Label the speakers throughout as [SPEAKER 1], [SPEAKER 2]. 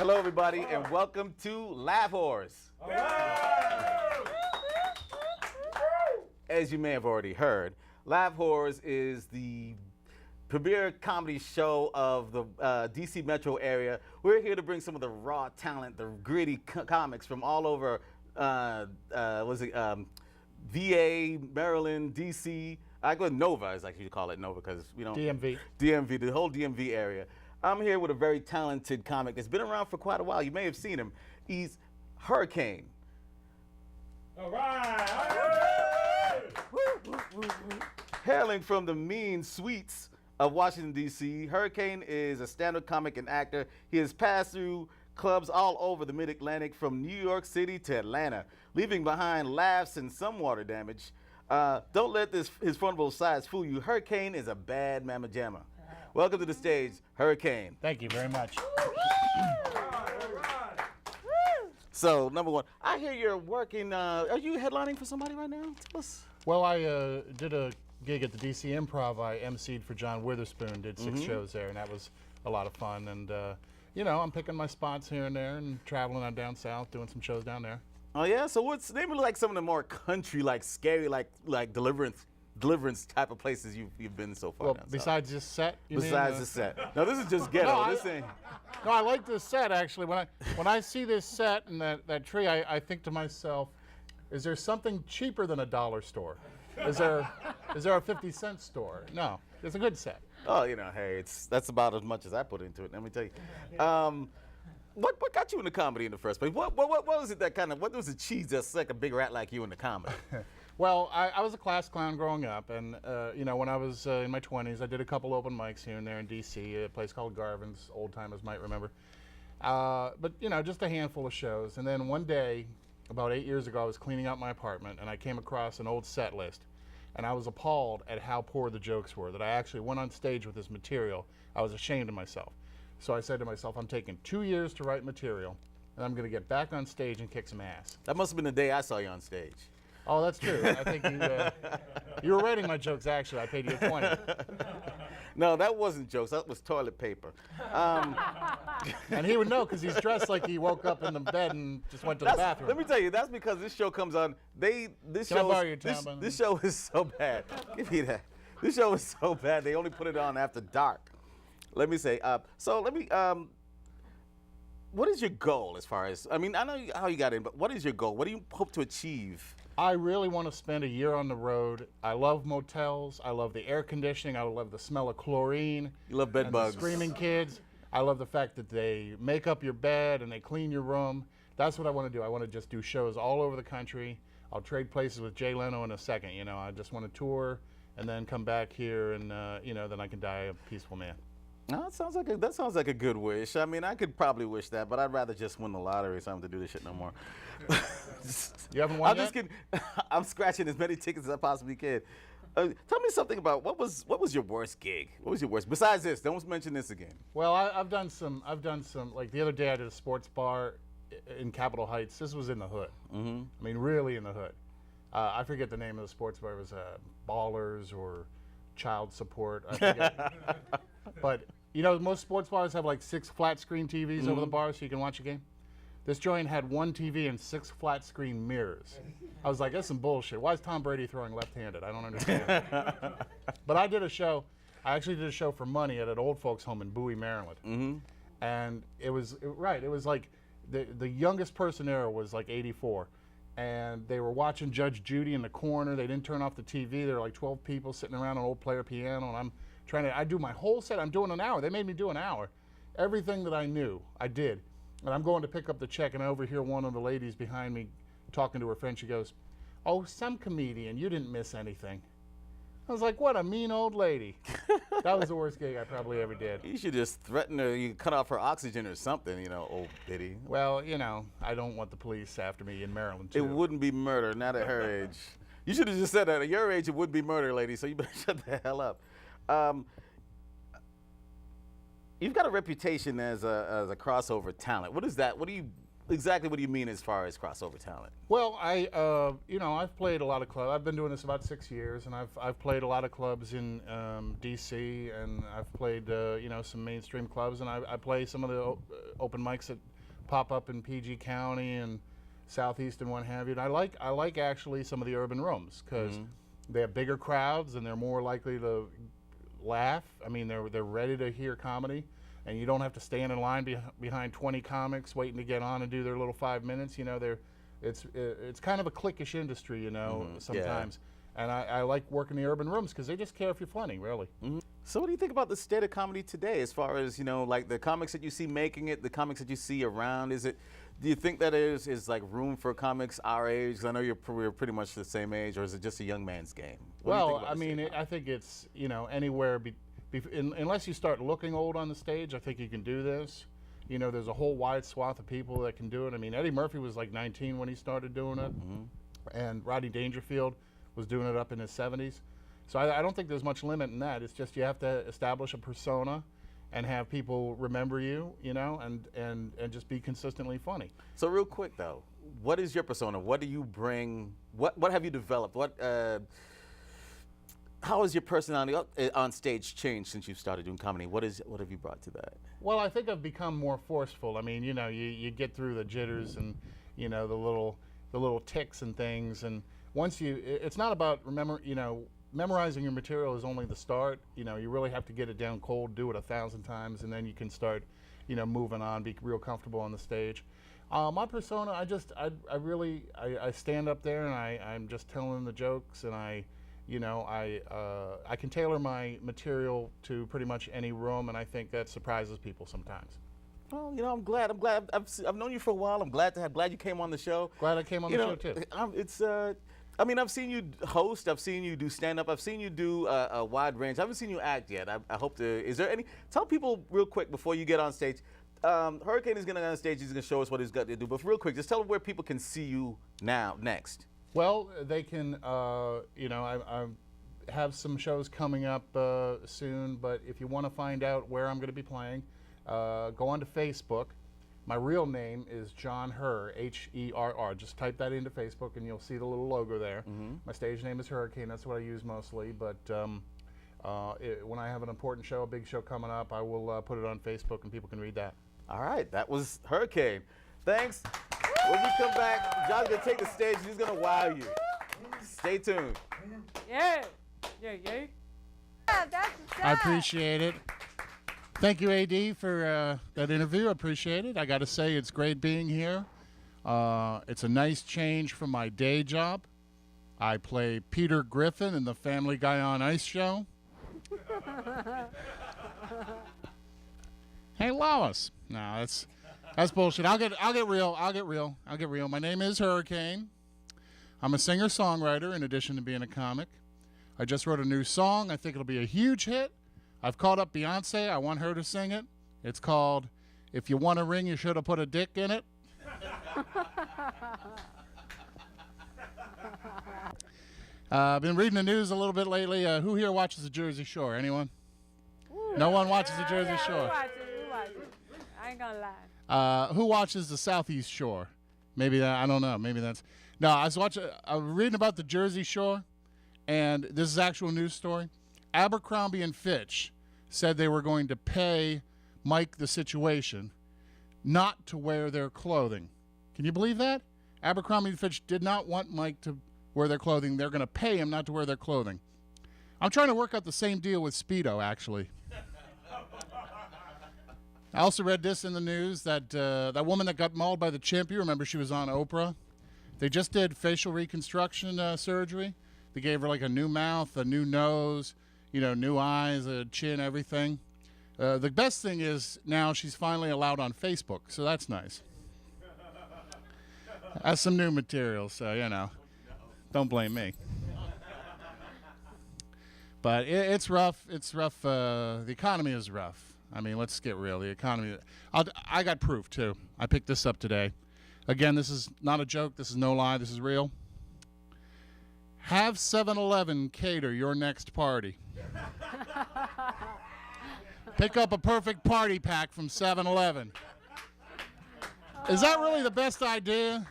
[SPEAKER 1] Hello, everybody, and welcome to LaughWhores. As you may have already heard, LaughWhores is the premier comedy show of the DC metro area. We're here to bring some of the raw talent, the gritty comics from all over, VA, Maryland, DC. I go Nova, as I like you call it, Nova, because we don't. DMV, the whole DMV area. I'm here with a very talented comic that's been around for quite a while. You may have seen him. He's Herricane.
[SPEAKER 2] All right.
[SPEAKER 1] Hailing from the mean sweets of Washington, D.C., Herricane is a stand-up comic and actor. He has passed through clubs all over the mid-Atlantic, from New York City to Atlanta, leaving behind laughs and some water damage. Don't let his vulnerable sides fool you. Herricane is a bad mamma jamma. Welcome to the stage, Herricane.
[SPEAKER 3] Thank you very much.
[SPEAKER 1] So, number one, I hear you're working, are you headlining for somebody right now? Tell us.
[SPEAKER 3] Well, I did a gig at the DC Improv. I emceed for John Witherspoon, did 6 shows there, and that was a lot of fun. And, you know, I'm picking my spots here and there and traveling on down south, doing some shows down there.
[SPEAKER 1] Oh, yeah? So what's maybe like some of the more country, like scary, like deliverance type of places you've been so far?
[SPEAKER 3] Well, besides this set, you
[SPEAKER 1] besides
[SPEAKER 3] mean?
[SPEAKER 1] This set. No, this is just ghetto.
[SPEAKER 3] No,
[SPEAKER 1] this ain't.
[SPEAKER 3] No, I like this set actually. When I see this set and that tree, I think to myself, is there something cheaper than a dollar store? Is there a 50-cent store? No, it's a good set.
[SPEAKER 1] Oh, you know, hey, that's about as much as I put into it. Let me tell you. What got you into comedy in the first place? What was it what was the cheese that's like a big rat like you into comedy?
[SPEAKER 3] Well, I was a class clown growing up, and you know, when I was in my 20s, I did a couple open mics here and there in D.C., a place called Garvin's, old timers might remember. But you know, just a handful of shows. And then one day, about 8 years ago, I was cleaning out my apartment, and I came across an old set list, and I was appalled at how poor the jokes were. That I actually went on stage with this material. I was ashamed of myself. So I said to myself, I'm taking 2 years to write material, and I'm going to get back on stage and kick some ass.
[SPEAKER 1] That must have been the day I saw you on stage.
[SPEAKER 3] Oh, that's true. I think you were writing my jokes, actually. I paid you a 20.
[SPEAKER 1] No, that wasn't jokes. That was toilet paper.
[SPEAKER 3] And he would know because he's dressed like he woke up in the bed and just went to the bathroom.
[SPEAKER 1] Let me tell you, that's because this show comes on. This show is so bad. Give me that. This show is so bad. They only put it on after dark. Let me say. What is your goal as far as? I mean, I know how you got in, but what is your goal? What do you hope to achieve?
[SPEAKER 3] I really want to spend a year on the road. I love motels. I love the air conditioning. I love the smell of chlorine.
[SPEAKER 1] You love bed bugs.
[SPEAKER 3] Screaming kids. I love the fact that they make up your bed and they clean your room. That's what I want to do. I want to just do shows all over the country. I'll trade places with Jay Leno in a second. You know, I just want to tour and then come back here and, you know, then I can die a peaceful man.
[SPEAKER 1] No, that sounds like a good wish. I mean, I could probably wish that, but I'd rather just win the lottery so I don't have to do this shit no more.
[SPEAKER 3] You haven't won
[SPEAKER 1] I'm just kidding. I'm scratching as many tickets as I possibly can. Tell me something about what was your worst gig? What was your worst? Besides this, don't mention this again.
[SPEAKER 3] Well, I've done some. Like the other day, I did a sports bar in Capitol Heights. This was in the hood. I mean, really in the hood. I forget the name of the sports bar. It was Ballers or Child Support. I forget. But you know, most sports bars have like 6 flat screen TVs over the bar so you can watch a game. This joint had 1 TV and 6 flat screen mirrors. I was like, that's some bullshit. Why is Tom Brady throwing left-handed? I don't understand. But I did a show. I actually did a show for money at an old folks home in Bowie, Maryland. And it was like the youngest person there was like 84. And they were watching Judge Judy in the corner. They didn't turn off the TV. There were like 12 people sitting around an old player piano, and I do my whole set. I'm doing an hour. They made me do an hour. Everything that I knew, I did. And I'm going to pick up the check, and I overhear one of the ladies behind me talking to her friend. She goes, "Oh, some comedian, you didn't miss anything." I was like, what a mean old lady. That was the worst gig I probably ever did.
[SPEAKER 1] You should just threaten her, you cut off her oxygen or something, you know, old biddy.
[SPEAKER 3] Well, you know, I don't want the police after me in Maryland, too.
[SPEAKER 1] It wouldn't be murder, not at her age. You should have just said that. At your age, it would be murder, lady, so you better shut the hell up. You've got a reputation as a crossover talent. What is that? What do you mean as far as crossover talent?
[SPEAKER 3] Well, I've played a lot of clubs. I've been doing this about 6 years, and I've played a lot of clubs in D.C. and I've played some mainstream clubs, and I play some of the open mics pop up in PG County and Southeast and what have you. And I like actually some of the urban rooms because they have bigger crowds and they're more likely to laugh. I mean, they're ready to hear comedy, and you don't have to stand in line behind 20 comics waiting to get on and do their little 5 minutes. You know, it's kind of a cliquish industry, you know, sometimes. And I like working the urban rooms because they just care if you're funny, really.
[SPEAKER 1] So what do you think about the state of comedy today as far as, you know, like the comics that you see making it, the comics that you see around? Do you think that is like room for comics our age? 'Cause I know we're pretty much the same age, or is it just a young man's game?
[SPEAKER 3] Well, I mean, I think it's, you know, anywhere, unless you start looking old on the stage, I think you can do this. You know, there's a whole wide swath of people that can do it. I mean, Eddie Murphy was like 19 when he started doing it, and Rodney Dangerfield was doing it up in his 70s. So I don't think there's much limit in that. It's just you have to establish a persona and have people remember you, you know, and just be consistently funny.
[SPEAKER 1] So real quick though, what is your persona? What do you bring? What have you developed? How has your personality on stage changed since you've started doing comedy? What have you brought to that?
[SPEAKER 3] Well, I think I've become more forceful. I mean, you know, you get through the jitters and, you know, the little ticks and things, and once it's not about memorizing your material is only the start. You know, you really have to get it down cold, do it 1,000 times, and then you can start, you know, moving on, be real comfortable on the stage. My persona, I stand up there and I'm just telling the jokes, and I can tailor my material to pretty much any room, and I think that surprises people sometimes.
[SPEAKER 1] Well, you know, I'm glad. I've known you for a while. I'm glad you came on the show.
[SPEAKER 3] Glad I came on the show too.
[SPEAKER 1] I mean, I've seen you host. I've seen you do stand-up. I've seen you do a wide range. I haven't seen you act yet. I hope to. Is there any? Tell people real quick before you get on stage. Herricane is going to get on stage. He's going to show us what he's got to do. But real quick, just tell them where people can see you next.
[SPEAKER 3] Well, they can. You know, I have some shows coming up soon. But if you want to find out where I'm going to be playing, go onto Facebook. My real name is John Herr, H-E-R-R. Just type that into Facebook and you'll see the little logo there. My stage name is Herricane. That's what I use mostly. But when I have an important show, a big show coming up, I will put it on Facebook and people can read that.
[SPEAKER 1] All right. That was Herricane. Thanks. When we come back, John's going to take the stage and he's going to wow you. Stay tuned.
[SPEAKER 4] Yeah. That's
[SPEAKER 3] I appreciate it. Thank you, AD, for that interview. I appreciate it. I got to say, it's great being here. It's a nice change from my day job. I play Peter Griffin in the Family Guy on Ice show. Hey, Lois. No, that's bullshit. I'll get real. My name is Herricane. I'm a singer-songwriter in addition to being a comic. I just wrote a new song. I think it'll be a huge hit. I've called up Beyonce. I want her to sing it. It's called "If You Want a Ring, You Should Have Put a Dick in It." I've been reading the news a little bit lately. Who here watches the Jersey Shore? Anyone? No one watches the Jersey Shore.
[SPEAKER 4] We watch it. I ain't gonna lie.
[SPEAKER 3] Who watches the Southeast Shore? Maybe that. I don't know. Maybe that's. No, I was reading about the Jersey Shore, and this is actual news story. Abercrombie and Fitch said they were going to pay Mike the Situation not to wear their clothing. Can you believe that? Abercrombie and Fitch did not want Mike to wear their clothing. They're going to pay him not to wear their clothing. I'm trying to work out the same deal with Speedo, actually. I also read this in the news that that woman that got mauled by the chimp, you remember she was on Oprah. They just did facial reconstruction surgery. They gave her like a new mouth, a new nose, you know, new eyes, a chin, everything. The best thing is now she's finally allowed on Facebook, so that's nice. Has some new material, so, you know, don't blame me. But it's rough. It's rough. The economy is rough. I mean, let's get real. The economy. I got proof, too. I picked this up today. Again, this is not a joke. This is no lie. This is real. Have 7-Eleven cater your next party. Pick up a perfect party pack from 7-Eleven. Is that really the best idea?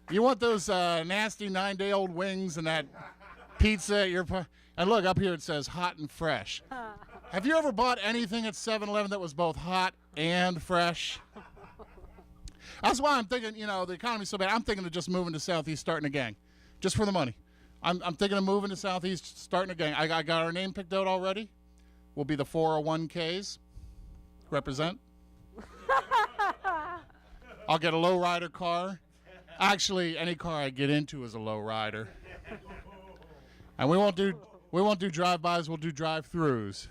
[SPEAKER 3] You want those nasty 9-day-old wings and that pizza at your and look, up here it says hot and fresh. Have you ever bought anything at 7-Eleven that was both hot and fresh? That's why I'm thinking, the economy's so bad. I'm thinking of just moving to Southeast, starting a gang, just for the money. I'm thinking of moving to Southeast, starting a gang. I got our name picked out already. We'll be the 401ks. Represent. I'll get a lowrider car. Actually, any car I get into is a lowrider. And we won't do drive-bys. We'll do drive-throughs.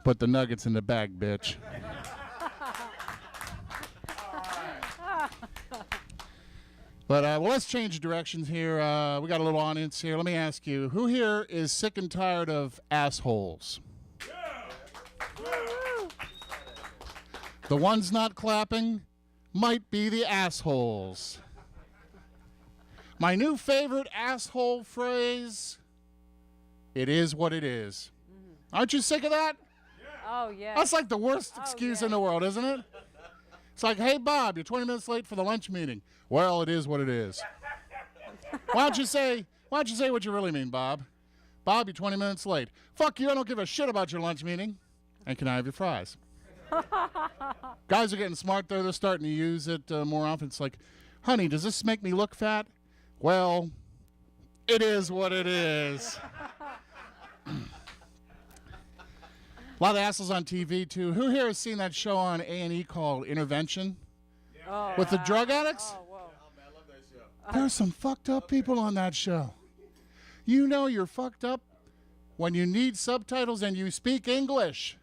[SPEAKER 3] Put the nuggets in the bag, bitch. But well, let's change directions here. We got a little audience here. Let me ask you, who here is sick and tired of assholes? The ones not clapping might be the assholes. My new favorite asshole phrase, it is what it is. Aren't you sick of that?
[SPEAKER 4] Oh, yeah.
[SPEAKER 3] That's like the worst excuse in the world, isn't it? It's like, hey, Bob, you're 20 minutes late for the lunch meeting. Well, it is what it is. Why don't you say what you really mean, Bob? Bob, you're 20 minutes late. Fuck you, I don't give a shit about your lunch meeting. And can I have your fries? Guys are getting smart, though. They're starting to use it more often. It's like, honey, does this make me look fat? Well, it is what it is. A lot of assholes on TV, too. Who here has seen that show on A&E called Intervention?
[SPEAKER 4] Oh,
[SPEAKER 3] With the drug addicts?
[SPEAKER 4] Oh, whoa.
[SPEAKER 1] I love that show.
[SPEAKER 3] There's some fucked up people on that show. You know you're fucked up when you need subtitles and you speak English.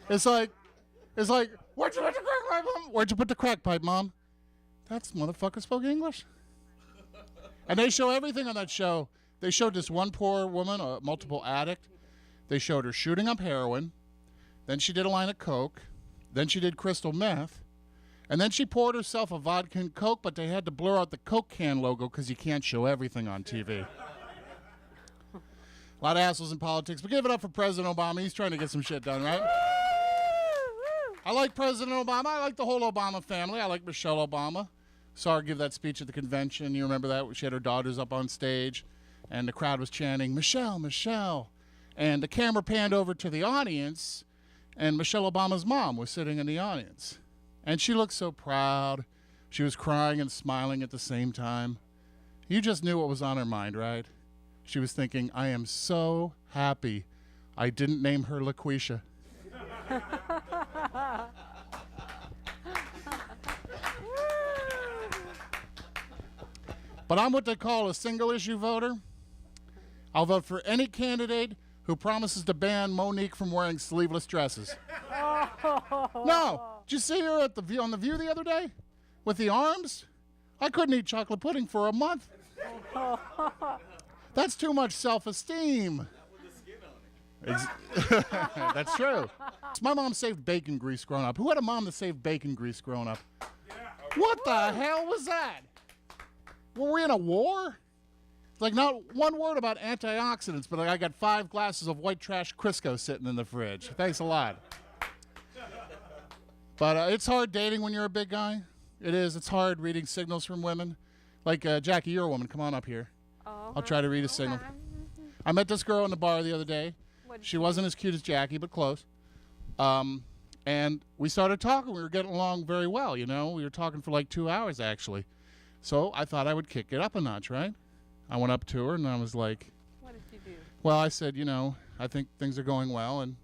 [SPEAKER 3] It's like, where'd you put the crack pipe, Mom? Where'd you put the crack pipe, Mom? That motherfucker spoke English. And they show everything on that show. They showed this one poor woman, a multiple addict. They showed her shooting up heroin. Then she did a line of coke. Then she did crystal meth. And then she poured herself a vodka and Coke, but they had to blur out the Coke can logo because you can't show everything on TV. A lot of assholes in politics, but give it up for President Obama. He's trying to get some shit done, right? I like President Obama. I like the whole Obama family. I like Michelle Obama. Saw her give that speech at the convention. You remember that? She had her daughters up on stage, and the crowd was chanting, Michelle, Michelle. And the camera panned over to the audience, and Michelle Obama's mom was sitting in the audience. And she looked so proud. She was crying and smiling at the same time. You just knew what was on her mind, right? She was thinking, I am so happy I didn't name her LaQuisha. But I'm what they call a single-issue voter. I'll vote for any candidate who promises to ban Monique from wearing sleeveless dresses. No. Did you see her on The View the other day? With the arms? I couldn't eat chocolate pudding for a month. That's too much self-esteem. That's true. My mom saved bacon grease growing up. Who had a mom that saved bacon grease growing up? What the hell was that? Were we in a war? Like, not one word about antioxidants, but like I got 5 glasses of white trash Crisco sitting in the fridge. Thanks a lot. But it's hard dating when you're a big guy. It is. It's hard reading signals from women. Like, Jackie, you're a woman. Come on up here. I'll try to read a signal. I met this girl in the bar the other day. She wasn't as cute as Jackie, but close. And we started talking. We were getting along very well, you know. We were talking for like 2 hours, actually. So I thought I would kick it up a notch, right? I went up to her, and I was like...
[SPEAKER 4] What did you do?
[SPEAKER 3] Well, I said, you know, I think things are going well, and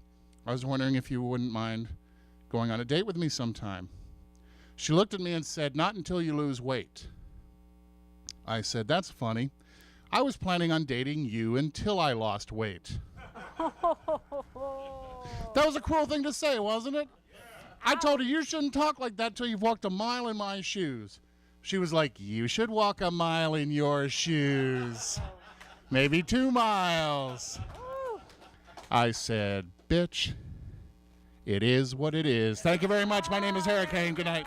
[SPEAKER 3] I was wondering if you wouldn't mind going on a date with me sometime. She looked at me and said, not until you lose weight. I said, that's funny. I was planning on dating you until I lost weight. That was a cruel thing to say, wasn't it? I told her, you shouldn't talk like that till you've walked a mile in my shoes. She was like, you should walk a mile in your shoes. Maybe 2 miles. I said, bitch, it is what it is. Thank you very much. My name is Herricane. Good night.